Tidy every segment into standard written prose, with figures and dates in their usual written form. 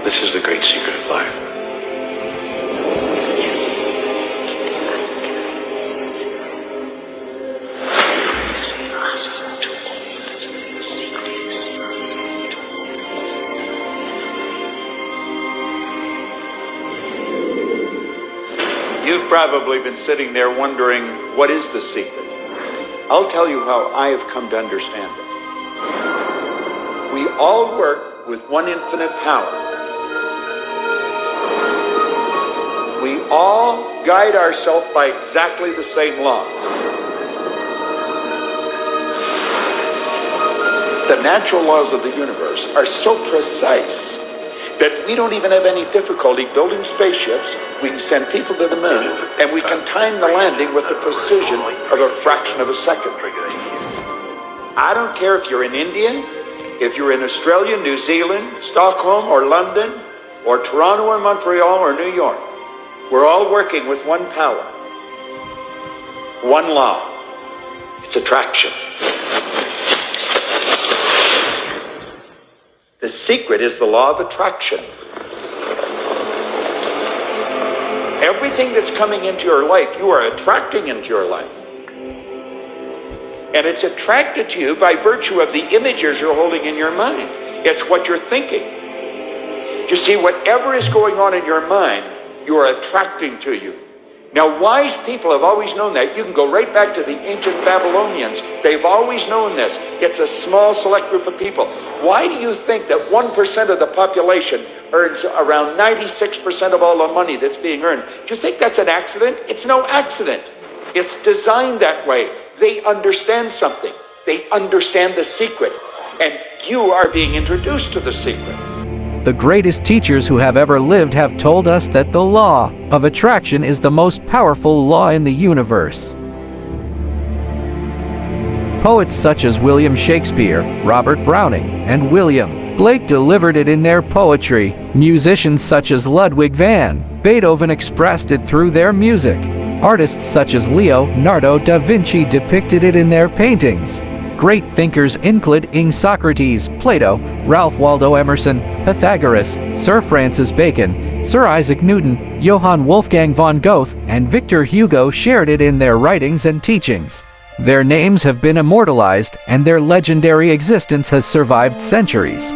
This is the great secret of life. You've probably been sitting there wondering, what is the secret? I'll tell you how I have come to understand it. We all work with one infinite power. We all guide ourselves by exactly the same laws. The natural laws of the universe are so precise that we don't even have any difficulty building spaceships. We can send people to the moon, and we can time the landing with the precision of a fraction of a second. I don't care if you're in India, if you're in Australia, New Zealand, Stockholm, or London, or Toronto, or Montreal, or New York. We're all working with one power, one law. It's attraction. The secret is the law of attraction. Everything that's coming into your life, you are attracting into your life. And it's attracted to you by virtue of the images you're holding in your mind. It's what you're thinking. You see, whatever is going on in your mind, you are attracting to you. Now, wise people have always known that. You can go right back to the ancient Babylonians. They've always known this. It's a small select group of people. Why do you think that 1% of the population earns around 96% of all the money that's being earned? Do you think that's an accident? It's no accident. It's designed that way. They understand something. They understand the secret. And you are being introduced to the secret. The greatest teachers who have ever lived have told us that the law of attraction is the most powerful law in the universe. Poets such as William Shakespeare, Robert Browning, and William Blake delivered it in their poetry. Musicians such as Ludwig van Beethoven expressed it through their music. Artists such as Leonardo da Vinci depicted it in their paintings. Great thinkers including Socrates, Plato, Ralph Waldo Emerson, Pythagoras, Sir Francis Bacon, Sir Isaac Newton, Johann Wolfgang von Goethe, and Victor Hugo shared it in their writings and teachings. Their names have been immortalized, and their legendary existence has survived centuries.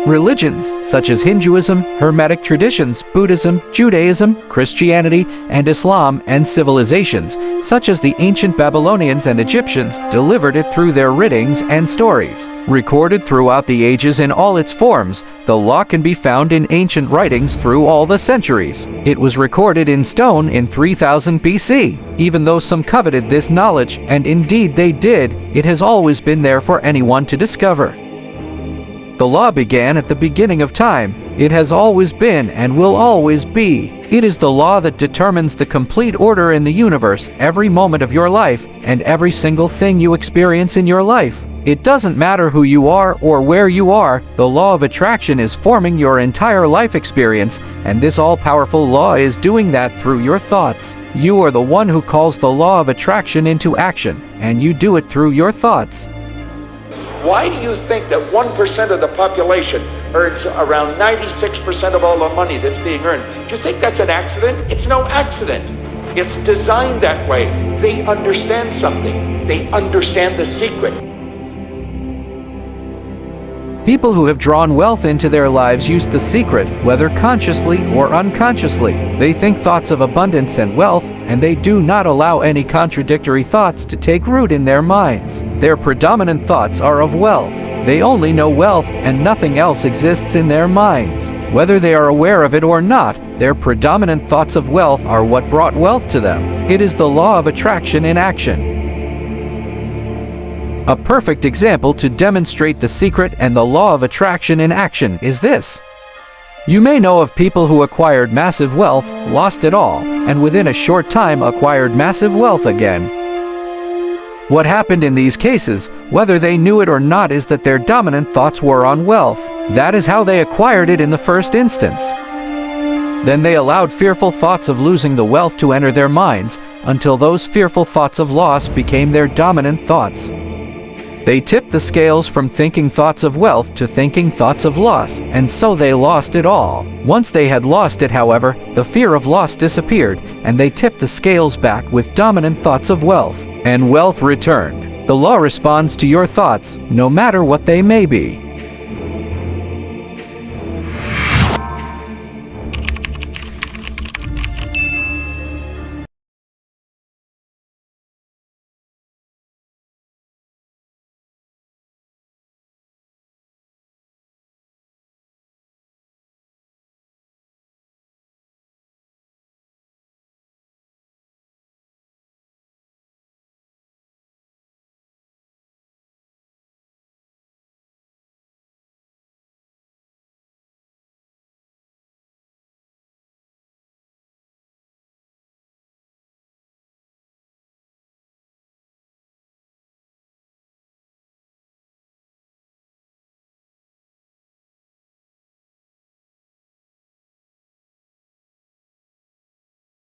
Religions such as Hinduism, Hermetic traditions, Buddhism, Judaism, Christianity, and Islam, and civilizations such as the ancient Babylonians and Egyptians delivered it through their writings and stories. Recorded throughout the ages in all its forms, the law can be found in ancient writings through all the centuries. It was recorded in stone in 3000 BC. Even though some coveted this knowledge, and indeed they did, it has always been there for anyone to discover. The law began at the beginning of time. It has always been and will always be. It is the law that determines the complete order in the universe, every moment of your life, and every single thing you experience in your life. It doesn't matter who you are or where you are, the law of attraction is forming your entire life experience, and this all-powerful law is doing that through your thoughts. You are the one who calls the law of attraction into action, and you do it through your thoughts. Why do you think that 1% of the population earns around 96% of all the money that's being earned? Do you think that's an accident? It's no accident. It's designed that way. They understand something. They understand the secret. People who have drawn wealth into their lives use the secret, whether consciously or unconsciously. They think thoughts of abundance and wealth, and they do not allow any contradictory thoughts to take root in their minds. Their predominant thoughts are of wealth. They only know wealth, and nothing else exists in their minds. Whether they are aware of it or not, their predominant thoughts of wealth are what brought wealth to them. It is the law of attraction in action. A perfect example to demonstrate the secret and the law of attraction in action is this. You may know of people who acquired massive wealth, lost it all, and within a short time acquired massive wealth again. What happened in these cases, whether they knew it or not, is that their dominant thoughts were on wealth. That is how they acquired it in the first instance. Then they allowed fearful thoughts of losing the wealth to enter their minds, until those fearful thoughts of loss became their dominant thoughts. They tipped the scales from thinking thoughts of wealth to thinking thoughts of loss, and so they lost it all. Once they had lost it, however, the fear of loss disappeared, and they tipped the scales back with dominant thoughts of wealth, and wealth returned. The law responds to your thoughts, no matter what they may be.